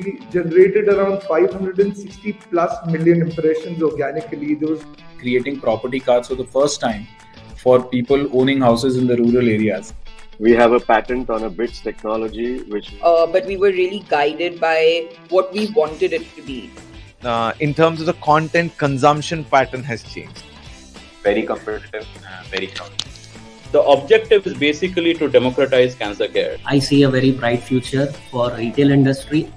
we generated around 560 plus million impressions organically. Those creating property cards for the first time for people owning houses in the rural areas. We have a patent on a bits technology, but we were really guided by what we wanted it to be. In terms of the content consumption pattern has changed. Very competitive, very crowded. The objective is basically to democratize cancer care. I see a very bright future for retail industry.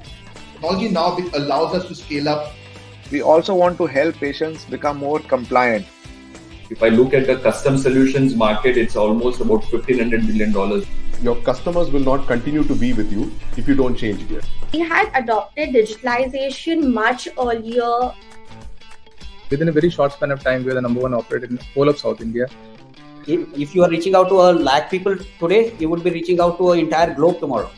Technology now allows us to scale up. We also want to help patients become more compliant. If I look at the custom solutions market, it's almost about $1,500 billion. Your customers will not continue to be with you if you don't change gear. We had adopted digitalization much earlier. Within a very short span of time, we are the number one operator in the whole of South India. If you are reaching out to a lakh people today, you would be reaching out to an entire globe tomorrow.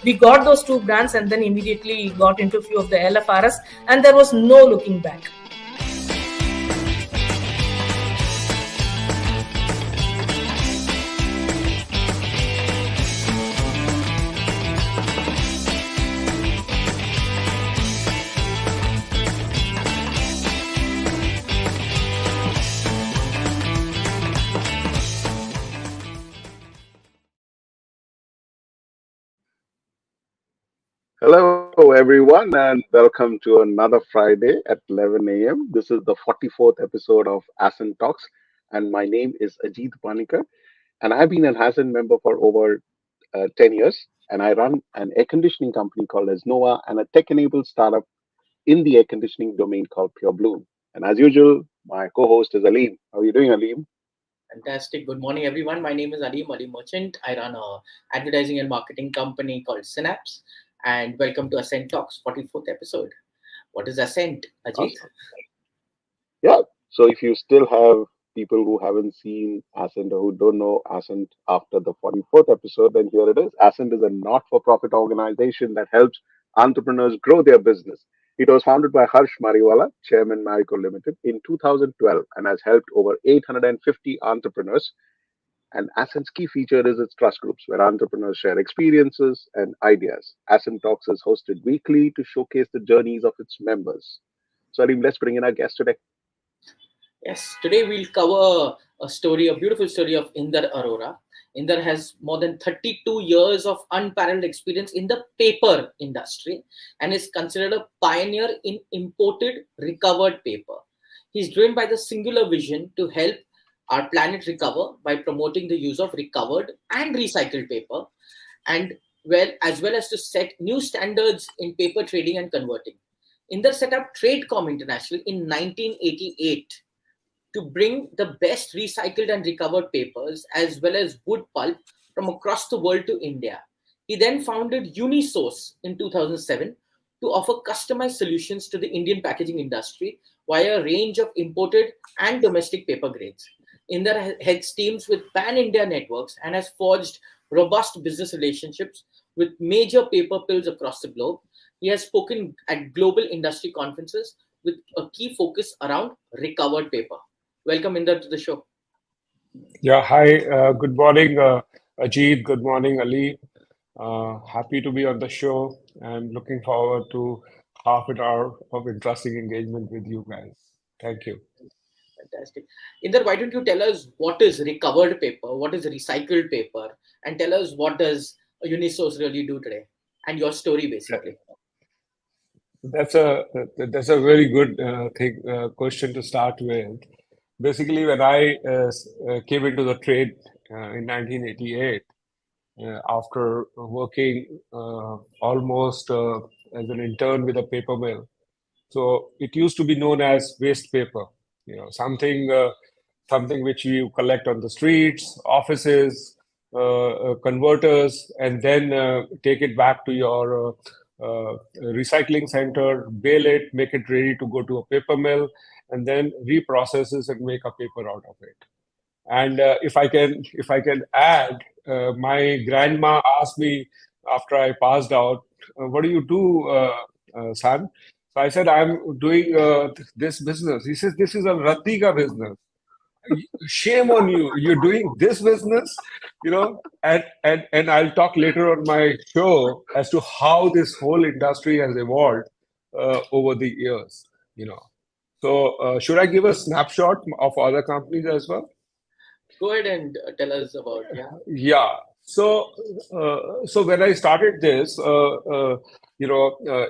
We got those two brands and then immediately got into a few of the LFRs and there was no looking back. Hello, everyone, and welcome to another Friday at 11 a.m. This is the 44th episode of Ascent Talks, and my name is Ajit and I've been an Ascent member for over 10 years, and I run an air conditioning company called Asnova and a tech-enabled startup in the air conditioning domain called Pure Bloom. And as usual, my co-host is Aleem. How are you doing, Aleem? Fantastic. Good morning, everyone. My name is Aleem Merchant. I run an advertising and marketing company called Synapse. And welcome to Ascent Talks, 44th episode. What is Ascent, Ajit? Awesome. Yeah, so if you still have people who haven't seen Ascent or who don't know Ascent after the 44th episode, then here it is. Ascent is a not-for-profit organization that helps entrepreneurs grow their business. It was founded by Harsh Mariwala, Chairman Marico Limited, in 2012 and has helped over 850 entrepreneurs. And Ascent's key feature is its trust groups, where entrepreneurs share experiences and ideas. Ascent Talks is hosted weekly to showcase the journeys of its members. So, Aleem, let's bring in our guest today. Yes, today we'll cover a beautiful story of Inder Aurora. Inder has more than 32 years of unparalleled experience in the paper industry and is considered a pioneer in imported recovered paper. He's driven by the singular vision to help our planet recover by promoting the use of recovered and recycled paper, and as well as to set new standards in paper trading and converting. Inder set up Tradecom International in 1988 to bring the best recycled and recovered papers as well as wood pulp from across the world to India. He then founded Unisource in 2007 to offer customized solutions to the Indian packaging industry via a range of imported and domestic paper grades. Inder heads teams with pan-India networks and has forged robust business relationships with major paper mills across the globe. He has spoken at global industry conferences with a key focus around recovered paper. Welcome, Inder, to the show. Yeah, hi. Good morning, Ajit. Good morning, Ali. Happy to be on the show and looking forward to half an hour of interesting engagement with you guys. Thank you. Fantastic. Inder, why don't you tell us what is recovered paper, what is recycled paper, and tell us what does Unisource really do today, and your story basically. That's a very good question to start with. Basically, when I came into the trade in 1988, after working almost as an intern with a paper mill, so it used to be known as waste paper. Something which you collect on the streets, offices, converters, and then take it back to your recycling center, bale it, make it ready to go to a paper mill, and then reprocess it and make a paper out of it. And if I can add, my grandma asked me after I passed out, "What do you do, son?" So I said, "I'm doing this business." He says, "This is a Raddi ka business." shame on you. You're doing this business, and I'll talk later on my show as to how this whole industry has evolved over the years. So should I give a snapshot of other companies as well? Go ahead and tell us about Yeah. So when I started this,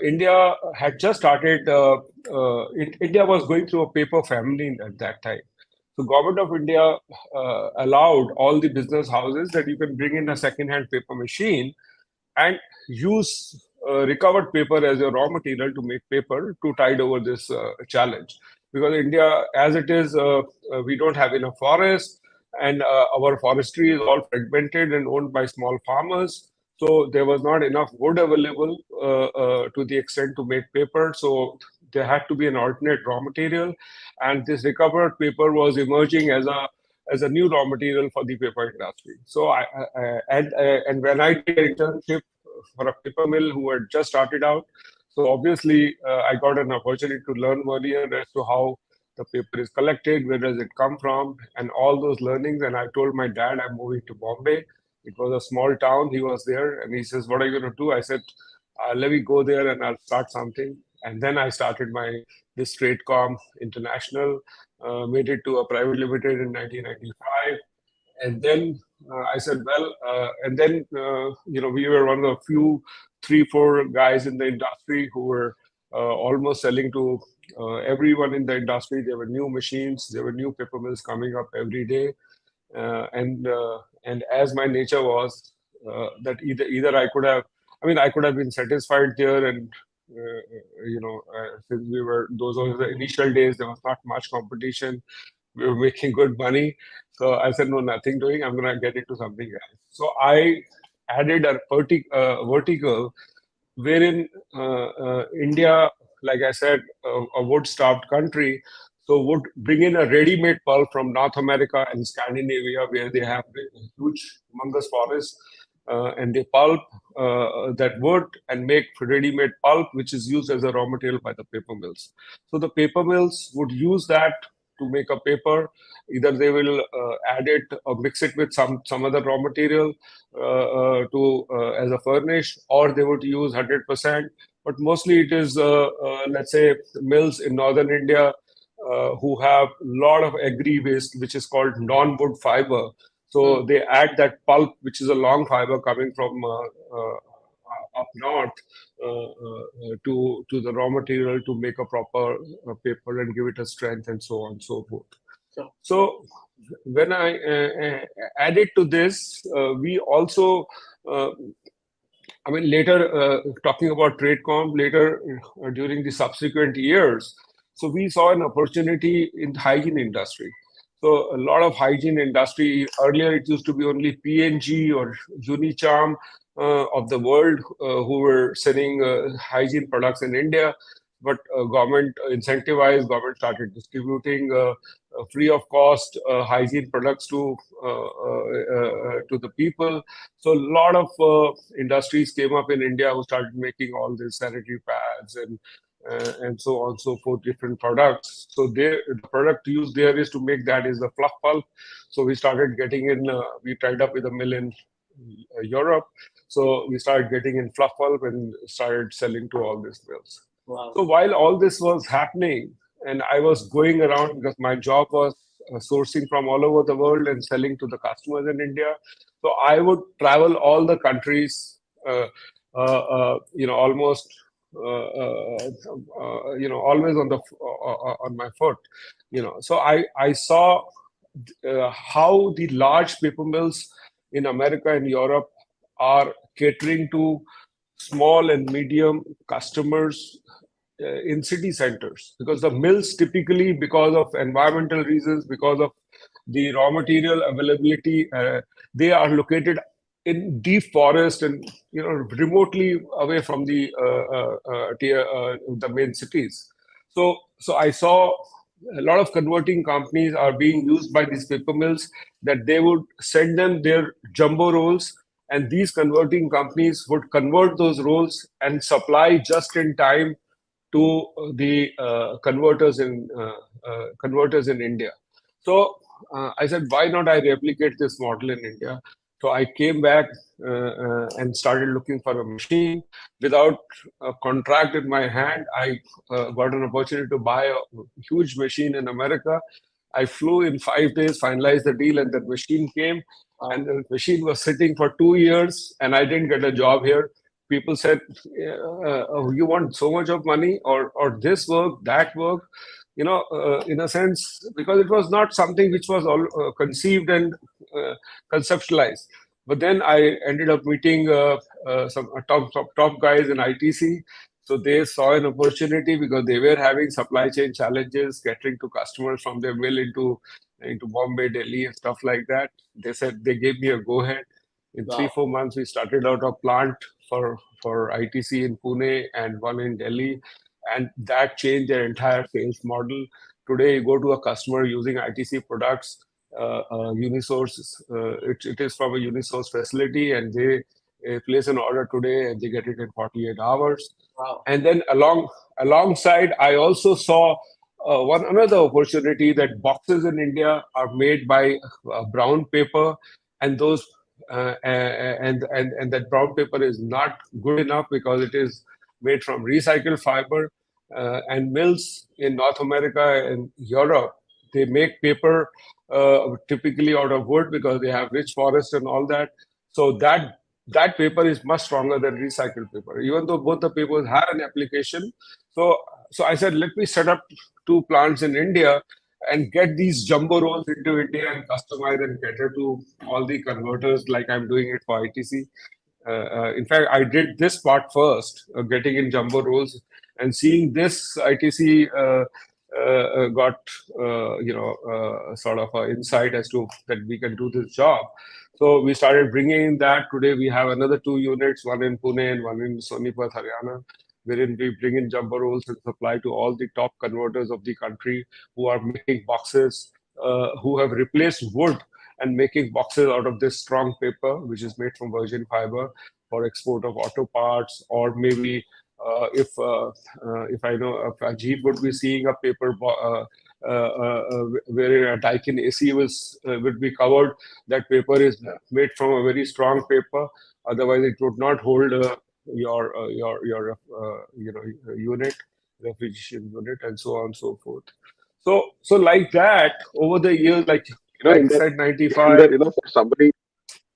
India had just started. India was going through a paper famine at that time. So government of India allowed all the business houses that you can bring in a second-hand paper machine and use recovered paper as a raw material to make paper to tide over this challenge. Because India, as it is, we don't have enough forest, and our forestry is all fragmented and owned by small farmers. So there was not enough wood available to the extent to make paper. So there had to be an alternate raw material, and this recovered paper was emerging as a new raw material for the paper industry. So and when I did an internship for a paper mill who had just started out, so obviously I got an opportunity to learn earlier as to how the paper is collected, where does it come from, and all those learnings. And I told my dad I'm moving to Bombay. It was a small town. He was there, and he says, "What are you going to do?" I said, "Let me go there and I'll start something." And then I started this Tradecom International, made it to a private limited in 1995. And then I said, well, and then, we were one of the few 3-4 guys in the industry who were almost selling to everyone in the industry. There were new machines, there were new paper mills coming up every day. And as my nature was that either I could have been satisfied there, and since those were the initial days, there was not much competition. We were making good money. So I said, no, nothing doing. I'm going to get into something else. So I added a vertical wherein India, like I said, a wood-starved country, so would bring in a ready-made pulp from North America and Scandinavia, where they have huge, humongous forests, and they pulp that wood and make ready-made pulp, which is used as a raw material by the paper mills. So the paper mills would use that to make a paper. Either they will add it or mix it with some other raw material as a furnish, or they would use 100%. But mostly it is, let's say, mills in northern India who have a lot of agri waste, which is called non-wood fiber. So they add that pulp, which is a long fiber coming from up north, to the raw material to make a proper paper and give it a strength, and so on and so forth. So when I added to this, we also, later talking about Tradecom later during the subsequent years, so we saw an opportunity in the hygiene industry. So a lot of hygiene industry, earlier it used to be only P&G or Unicharm of the world who were selling hygiene products in India. But government incentivized, government started distributing free of cost hygiene products to the people. So a lot of industries came up in India who started making all these sanitary pads and so on and so forth, different products. So the product used there is to make that is the fluff pulp. So we started getting in, we tied up with a mill in Europe. So we started getting in fluff pulp and started selling to all these mills. Wow. So while all this was happening, and I was going around because my job was sourcing from all over the world and selling to the customers in India. So I would travel all the countries, almost, always on my foot. So I saw how the large paper mills in America and Europe are catering to small and medium customers in city centers, because the mills typically, because of environmental reasons, because of the raw material availability, they are located in deep forest and remotely away from the main cities. So I saw a lot of converting companies are being used by these paper mills, that they would send them their jumbo rolls, and these converting companies would convert those rolls and supply just in time to the converters in India. So I said, why not I replicate this model in India? So I came back and started looking for a machine. Without a contract in my hand, I got an opportunity to buy a huge machine in America. I flew in 5 days, finalized the deal, and the machine came. And the machine was sitting for 2 years, and I didn't get a job here. People said, oh, you want so much of money, or this work, that work? In a sense, because it was not something which was all conceived and conceptualized. But then I ended up meeting some top guys in ITC. So they saw an opportunity because they were having supply chain challenges, catering to customers from their mill into Bombay, Delhi, and stuff like that. They said they gave me a go ahead. In 3-4 months, we started out a plant for ITC in Pune and one in Delhi, and that changed their entire sales model. Today, you go to a customer using ITC products, Unisource. It is from a Unisource facility, and they place an order today and they get it in 48 hours. Wow. And then alongside, I also saw another opportunity that boxes in India are made by brown paper, and those and that brown paper is not good enough because it is made from recycled fiber. And mills in North America and Europe, they make paper typically out of wood because they have rich forest and all that. So that paper is much stronger than recycled paper, even though both the papers have an application. So I said, let me set up 2 plants in India and get these jumbo rolls into India and customize and cater to all the converters like I'm doing it for ITC. In fact, I did this part first, getting in jumbo rolls, and seeing this ITC got sort of an insight as to that we can do this job. So we started bringing in that. Today we have another 2 units, one in Pune and one in Sonipat, Haryana, wherein we bring in jumbo rolls and supply to all the top converters of the country who are making boxes, who have replaced wood and making boxes out of this strong paper, which is made from virgin fiber for export of auto parts, or maybe if I know if Ajit would be seeing a paper where a Daikin AC would be covered, that paper is made from a very strong paper. Otherwise, it would not hold your unit, refrigeration unit, and so on and so forth. So like that, over the years, like said 95.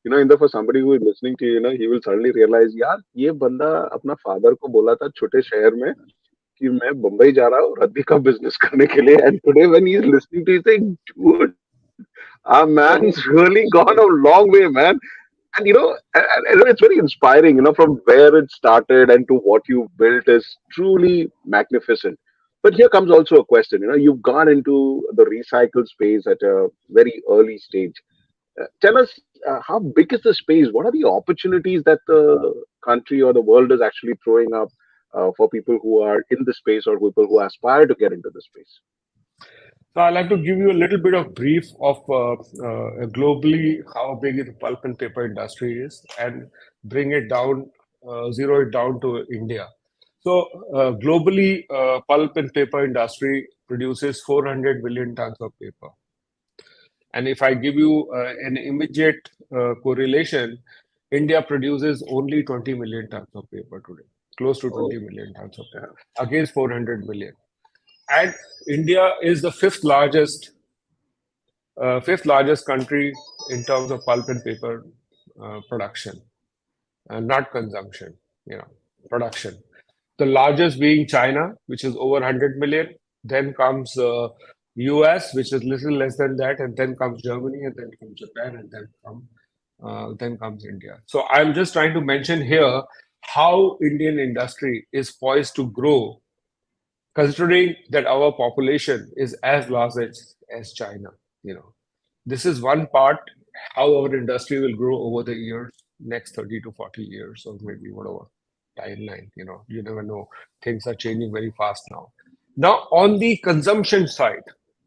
Inder, for somebody who is listening to you, he will suddenly realize, यार ये बंदा अपना father को बोला था छोटे शहर में कि मैं बंबई जा रहा हूँ रद्दी का बिजनेस करने के लिए, and today when he is listening to you, saying, dude, our man's really gone a long way, man. And it's very inspiring, from where it started and to what you built is truly magnificent. But here comes also a question. You've gone into the recycled space at a very early stage. Tell us, how big is the space? What are the opportunities that the country or the world is actually throwing up for people who are in the space or people who aspire to get into the space? So I'd like to give you a little bit of brief of globally how big the pulp and paper industry is, and bring it down, zero it down to India. So globally, pulp and paper industry produces 400 million tons of paper. And if I give you an immediate correlation, India produces only 20 million tons of paper today, close to 20 million tons of paper, against 400 million. And India is the fifth largest country in terms of pulp and paper production, not consumption, production. The largest being China, which is over 100 million. Then comes US, which is little less than that, and then comes Germany, and then comes Japan, and then comes India. So I'm just trying to mention here how Indian industry is poised to grow, considering that our population is as large as China. This is one part how our industry will grow over the years, next 30 to 40 years, or maybe whatever timeline. You never know. Things are changing very fast now. Now, on the consumption side,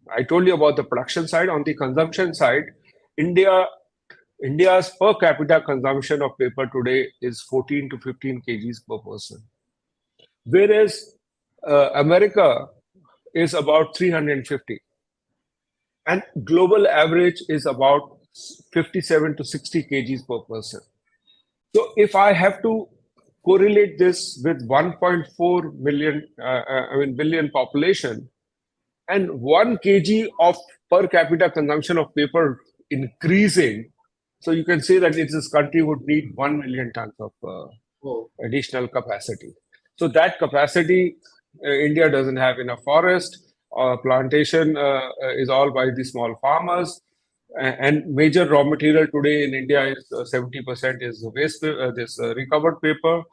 I told you about the production side. On the consumption side, India's per capita consumption of paper today is 14 to 15 kgs per person, whereas America is about 350. and global average is about 57 to 60 kgs per person. So if I have to correlate this with 1.4 billion population, and 1 kg of per capita consumption of paper increasing, so you can say that this country would need 1 million tons of additional capacity. So that capacity, India doesn't have enough forest. Plantation is all by the small farmers. And major raw material today in India is 70% is waste, recovered paper.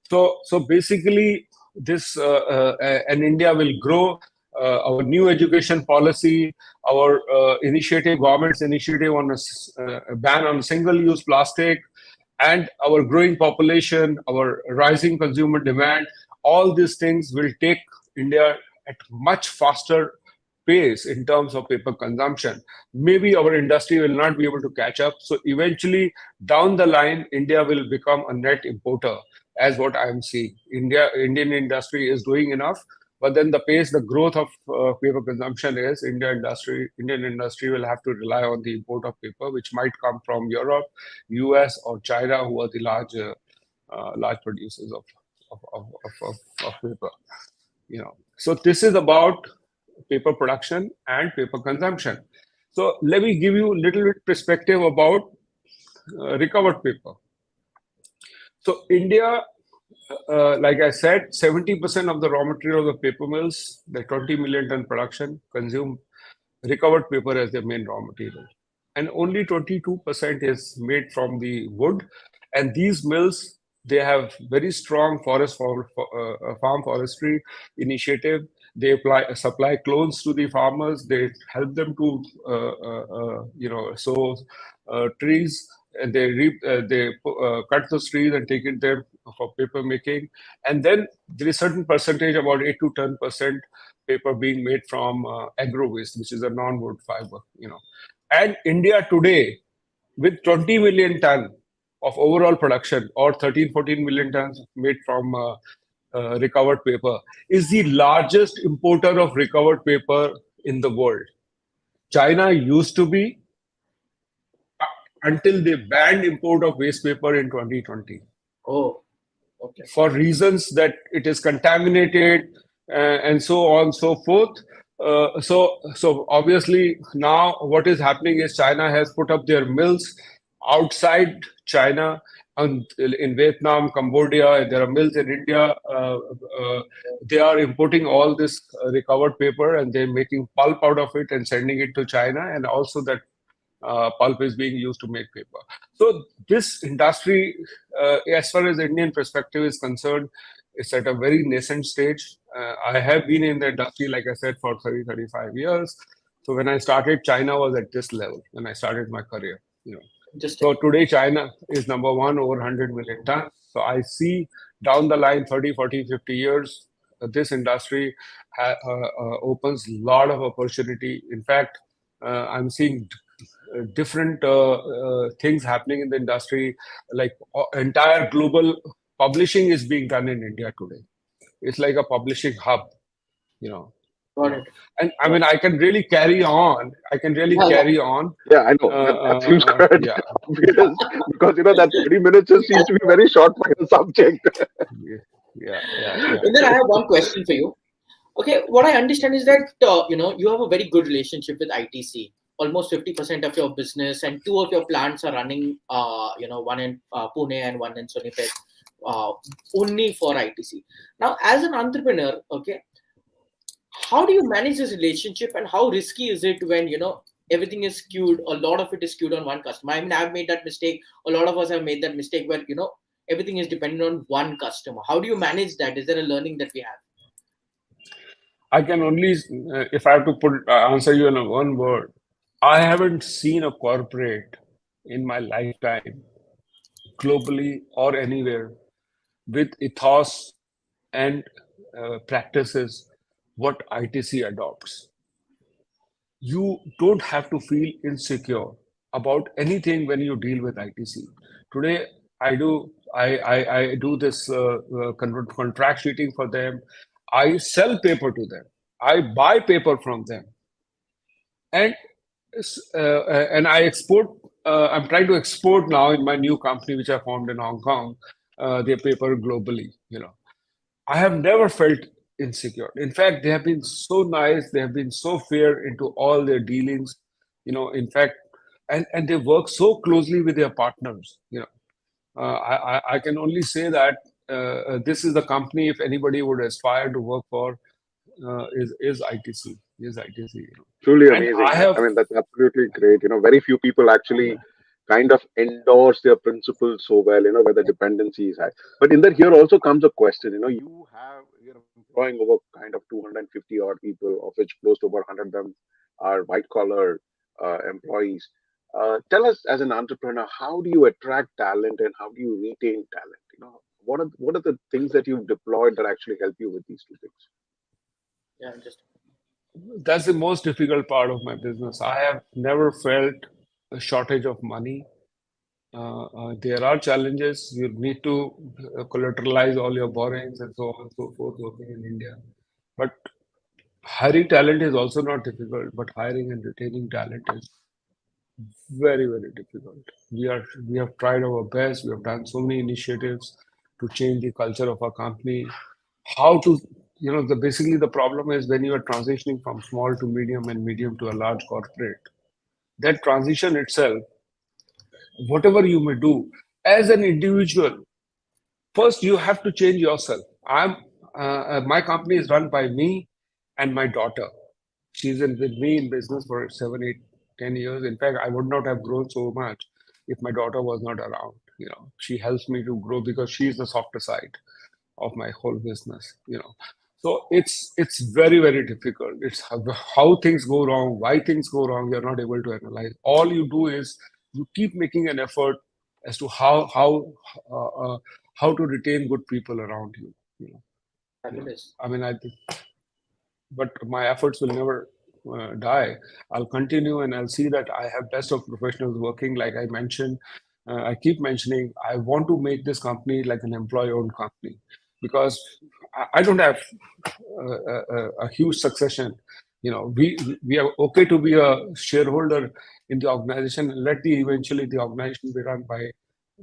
So basically, this and India will grow. Our new education policy, our government's initiative on a ban on single-use plastic, and our growing population, our rising consumer demand, all these things will take India at much faster pace in terms of paper consumption. Maybe our industry will not be able to catch up. So eventually, down the line, India will become a net importer, as what I am seeing. Indian industry is doing enough, but then the growth of paper consumption is Indian industry will have to rely on the import of paper, which might come from Europe, US, or China, who are the large producers of paper. So this is about paper production and paper consumption. So let me give you a little bit perspective about recovered paper. So India, like I said, 70% of the raw material of the paper mills, the 20 million ton production, consume recovered paper as their main raw material. And only 22% is made from the wood. And these mills, they have very strong farm forestry initiative. They supply clones to the farmers. They help them to, sow trees. And they cut those trees and take it there for paper making. And then there is a certain percentage, about 8 to 10% paper being made from agro waste, which is a non-wood fiber. And India today, with 20 million ton of overall production, or 13-14 million tons made from recovered paper, is the largest importer of recovered paper in the world. China used to be, until they banned import of waste paper in 2020. Oh, okay. For reasons that it is contaminated and so on and so forth. So obviously now what is happening is China has put up their mills outside China, and in Vietnam, Cambodia. There are mills in India. They are importing all this recovered paper, and they're making pulp out of it and sending it to China, and also that pulp is being used to make paper. So this industry, as far as the Indian perspective is concerned, is at a very nascent stage. I have been in the industry, like I said, for 35 years. So when I started, China was at this level when I started my career. So today, China is number one, over 100 million tons. So I see down the line, 30, 40, 50 years, this industry opens a lot of opportunity. In fact, I'm seeing different things happening in the industry, like entire global publishing is being done in India today. It's like a publishing hub, Got it. And I mean, I can really carry on. Carry on. Yeah, I know. That seems correct. Yeah. because that 30 minutes just seems to be very short for your subject. Yeah. And then I have one question for you. Okay, what I understand is that you have a very good relationship with ITC. Almost 50% of your business and 2 of your plants are running. One in Pune and one in Sonipet, only for ITC. Now, as an entrepreneur, okay, how do you manage this relationship, and how risky is it when everything is skewed? A lot of it is skewed on one customer. I mean, I've made that mistake. A lot of us have made that mistake where everything is dependent on one customer. How do you manage that? Is there a learning that we have? I can only, if I have to answer you in one word, I haven't seen a corporate in my lifetime, globally or anywhere, with ethos and practices what ITC adopts. You don't have to feel insecure about anything when you deal with ITC. Today, I do this contract sheeting for them. I sell paper to them. I buy paper from them. And And I export. I'm trying to export now in my new company, which I formed in Hong Kong, their paper globally. I have never felt insecure. In fact, they have been so nice. They have been so fair into all their dealings. In fact, and they work so closely with their partners. I can only say that this is the company, if anybody would aspire to work for, is ITC. Truly And amazing. I have, I mean, that's absolutely great. Very few people actually kind of endorse their principles so well, where the dependency is high. But in that, here also comes a question. You're employing over kind of 250 odd people, of which close to about 100 of them are white collar employees. Tell us, as an entrepreneur, how do you attract talent and how do you retain talent? What are the things that you've deployed that actually help you with these two things? Yeah, that's the most difficult part of my business. I have never felt a shortage of money. There are challenges. You need to collateralize all your borrowings and so on and so forth working in India. But hiring talent is also not difficult, but hiring and retaining talent is very, very difficult. We have tried our best. We have done so many initiatives to change the culture of our company. How to, basically the problem is when you are transitioning from small to medium and medium to a large corporate, that transition itself, whatever you may do as an individual, first you have to change yourself. My company is run by me and my daughter. She's with me in business for 7, 8, 10 years. In fact, I would not have grown so much if my daughter was not around. She helps me to grow because she's the softer side of my whole business. So it's very, very difficult. It's how things go wrong, why things go wrong. You're not able to analyze. All you do is you keep making an effort as to how to retain good people around you. Fabulous. I mean, but my efforts will never die. I'll continue and I'll see that I have best of professionals working. Like I mentioned, I keep mentioning, I want to make this company like an employee-owned company because I don't have a huge succession. We are okay to be a shareholder in the organization and let eventually the organization be run by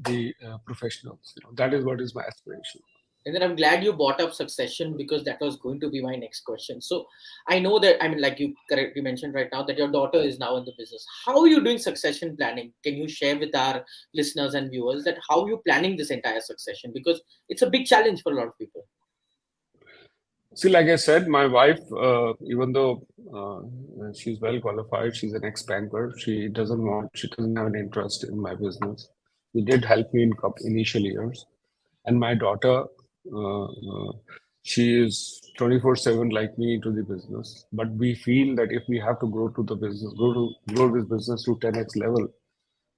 the professionals. That is what is my aspiration. And then I'm glad you brought up succession because that was going to be my next question. So I know that, like you correctly mentioned right now, that your daughter is now in the business. How are you doing succession planning? Can you share with our listeners and viewers that how are you planning this entire succession? Because it's a big challenge for a lot of people. See, like I said, my wife, even though she's well qualified, she's an ex-banker. She doesn't have an interest in my business. She did help me in initial years. And my daughter, she is 24/7 like me into the business. But we feel that if we have to grow this business to 10x level,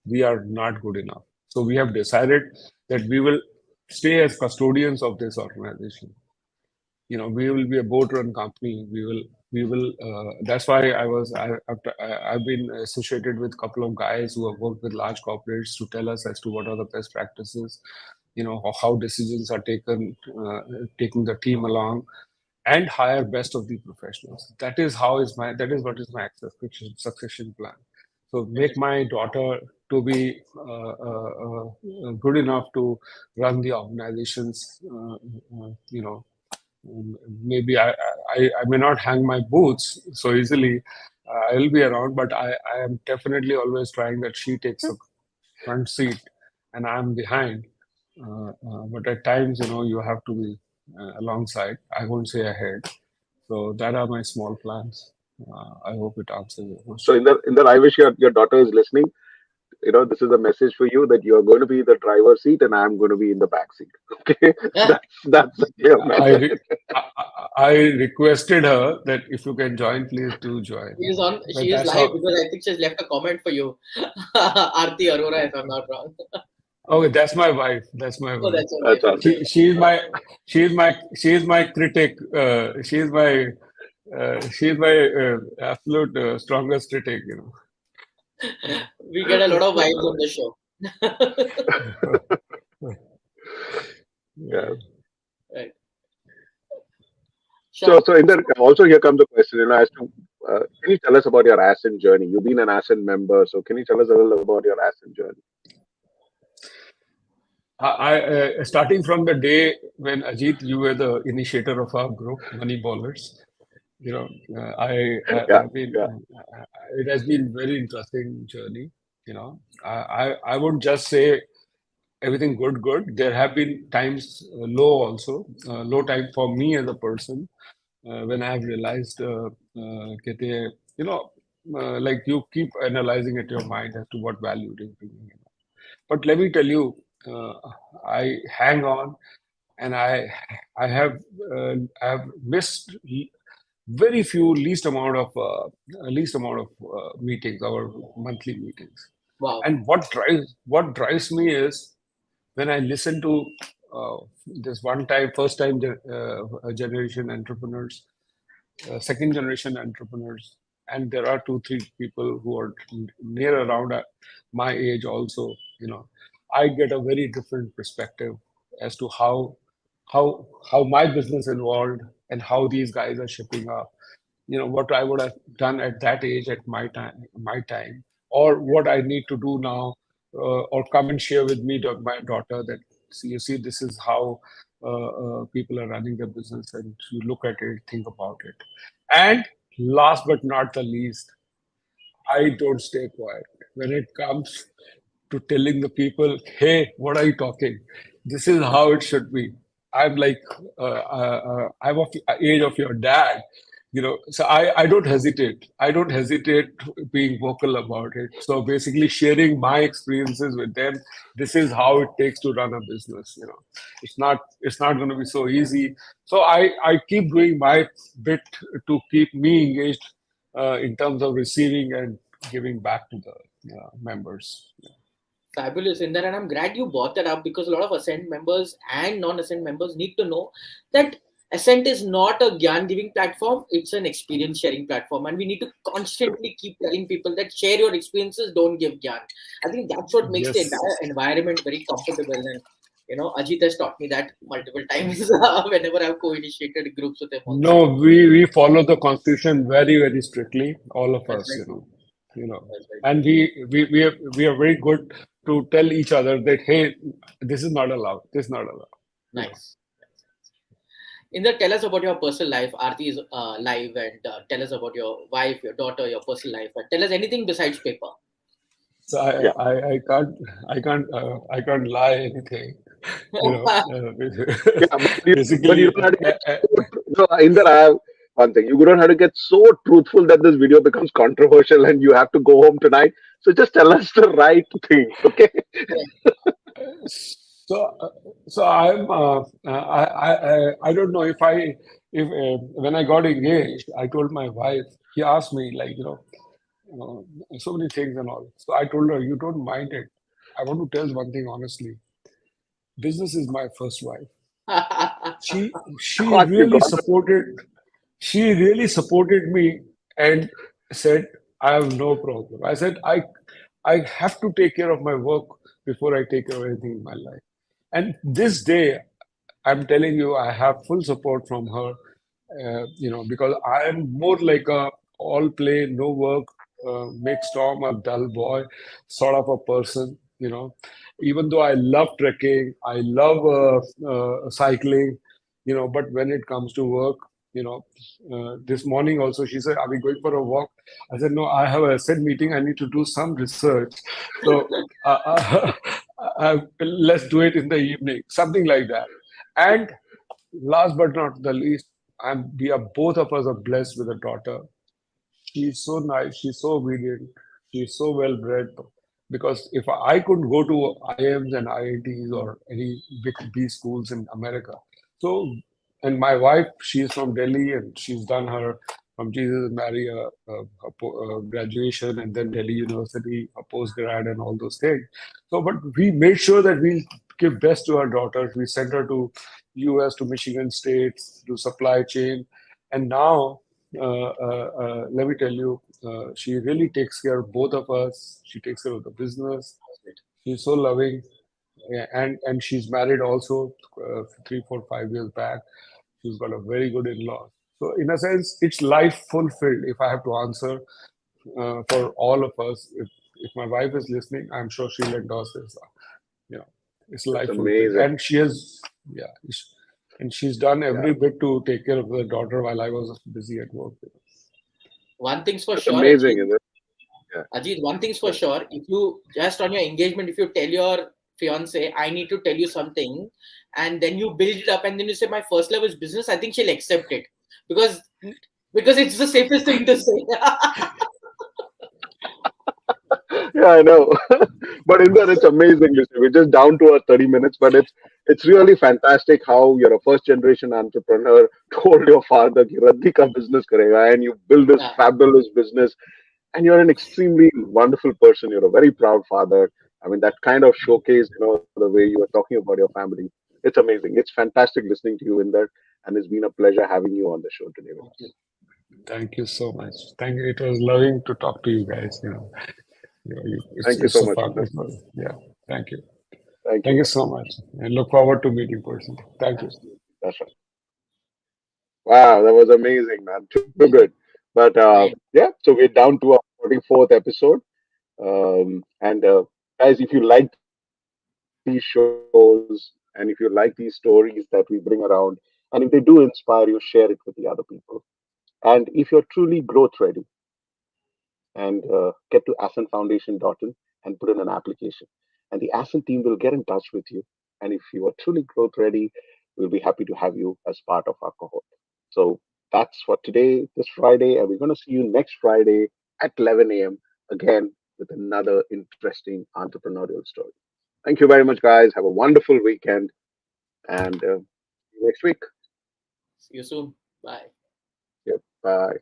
we are not good enough. So we have decided that we will stay as custodians of this organization. We will be a board-run company. We will. That's why I've been associated with a couple of guys who have worked with large corporates to tell us as to what are the best practices, how decisions are taken, taking the team along, and hire best of the professionals. That is what is my succession plan. So make my daughter to be good enough to run the organizations. Maybe I may not hang my boots so easily. I will be around, but I am definitely always trying that she takes a front seat and I'm behind. But at times, you have to be alongside. I won't say ahead. So that are my small plans. I hope it answers your question. So in that, I wish your daughter is listening. This is a message for you that you are going to be in the driver's seat and I'm going to be in the back seat. Okay, that's a clear message. I requested her that if you can join, please do join. She is live because I think she's left a comment for you, Aarti Aurora, if I'm not wrong. Okay, that's my wife. That's my wife. Oh, that's awesome. She's my critic. She's my absolute strongest critic. We get a lot of vibes on the show. Yeah. Right. So Inder, also here comes the question, as to can you tell us about your Ascent journey? You've been an Ascent member, so can you tell us a little about your Ascent journey? Starting from the day when Ajit, you were the initiator of our group, Money Ballers. You know, it has been very interesting journey. You know, I would just say everything good. There have been times low also, low time for me as a person when I have realized, like you keep analyzing at your mind as to what value it is bringing. But let me tell you, I hang on, and I have missed very few least amount of meetings, our monthly meetings. Wow. And what drives me is when I listen to this first time generation entrepreneurs, second generation entrepreneurs, and there are 2-3 people who are near around my age also. You know, I get a very different perspective as to how my business evolved and how these guys are shipping up. You know, what I would have done at that age at my time, or what I need to do now, or come and share with me my daughter that you see this is how people are running their business, and you look at it, think about it. And last but not the least, I don't stay quiet when it comes to telling the people, hey, what are you talking? This is how it should be. I'm like, I'm of the age of your dad, you know, so I don't hesitate. I don't hesitate being vocal about it. So basically sharing my experiences with them, this is how it takes to run a business, you know. It's not going to be so easy. So I keep doing my bit to keep me engaged in terms of receiving and giving back to the members. Yeah. Fabulous, Inder, and I'm glad you brought that up because a lot of Ascent members and non-Ascent members need to know that Ascent is not a Gyan-giving platform, it's an experience-sharing platform, and we need to constantly keep telling people that share your experiences, don't give Gyan. I think that's what makes the entire environment very comfortable, and you know, Ajit has taught me that multiple times whenever I've co-initiated groups with him. Also. No, we follow the constitution very, very strictly, all of us, you know, and we are very good to tell each other that, hey, this is not allowed. This is not allowed. Nice. Inder, tell us about your personal life. Aarti is live, and tell us about your wife, your daughter, your personal life. Tell us anything besides paper. So I can't lie anything. You know, basically, Inder, I have one thing. You don't have to get so truthful that this video becomes controversial and you have to go home tonight. So just tell us the right thing, okay? So I'm I don't know if when I got engaged, I told my wife. She asked me like, so many things and all. So I told her, you don't mind it. I want to tell one thing honestly. Business is my first wife. She really supported. She really supported me and said, I have no problem. I said, I have to take care of my work before I take care of anything in my life. And this day, I'm telling you, I have full support from her, because I am more like a all play, no work, make storm a dull boy sort of a person, even though I love trekking, I love cycling, but when it comes to work, this morning also she said, are we going for a walk? I said, no, I have a Ascent meeting. I need to do some research. So let's do it in the evening, something like that. And last but not the least, we are both of us are blessed with a daughter. She's so nice. She's so obedient. She's so well bred. Because if I could go to IIMs and IITs or any big B schools in America, and my wife, she's from Delhi and she's done her from Jesus Mary a graduation and then Delhi University, a postgrad and all those things. So, but we made sure that we give best to our daughters. We sent her to US, to Michigan State, to supply chain. And now, let me tell you, she really takes care of both of us. She takes care of the business. She's so loving. And she's married also 3, 4, 5 years back. She's got a very good in-law. So in a sense, it's life fulfilled. If I have to answer for all of us, if my wife is listening, I'm sure she'll endorse this. It's life fulfilled, amazing. and she's done every bit to take care of the daughter while I was busy at work. One thing's for It's sure, amazing, Ajit. isn't it? Yeah. Ajit, one thing's for sure. If you just on your engagement, if you tell your fiance, I need to tell you something, and then you build it up, and then you say, my first love is business, I think she'll accept it because it's the safest thing to say. Yeah, I know. But in that, it's amazing. Listen, we're just down to our 30 minutes, but it's really fantastic how you're a first generation entrepreneur told your father कि रद्दी का business करेगा, and you build this fabulous business, and you're an extremely wonderful person. You're a very proud father. I mean, that kind of showcase, the way you were talking about your family. It's amazing. It's fantastic listening to you in there, and it's been a pleasure having you on the show today with us. Thank you so much. Thank you. It was loving to talk to you guys. Thank you so much. Yeah. Thank you. Thank you so much. And look forward to meeting person. Thank you. That's right. Wow, that was amazing, man. Too good. But yeah, so we're down to our 44th episode. And guys, if you like these shows and if you like these stories that we bring around, and if they do inspire you, share it with the other people. And if you're truly growth ready, and get to ascentfoundation.in and put in an application. And the Ascent team will get in touch with you. And if you are truly growth ready, we'll be happy to have you as part of our cohort. So that's for today, this Friday. And we're going to see you next Friday at 11 a.m. again with another interesting entrepreneurial story. Thank you very much, guys. Have a wonderful weekend. And see you next week. See you soon. Bye. Yep. Bye.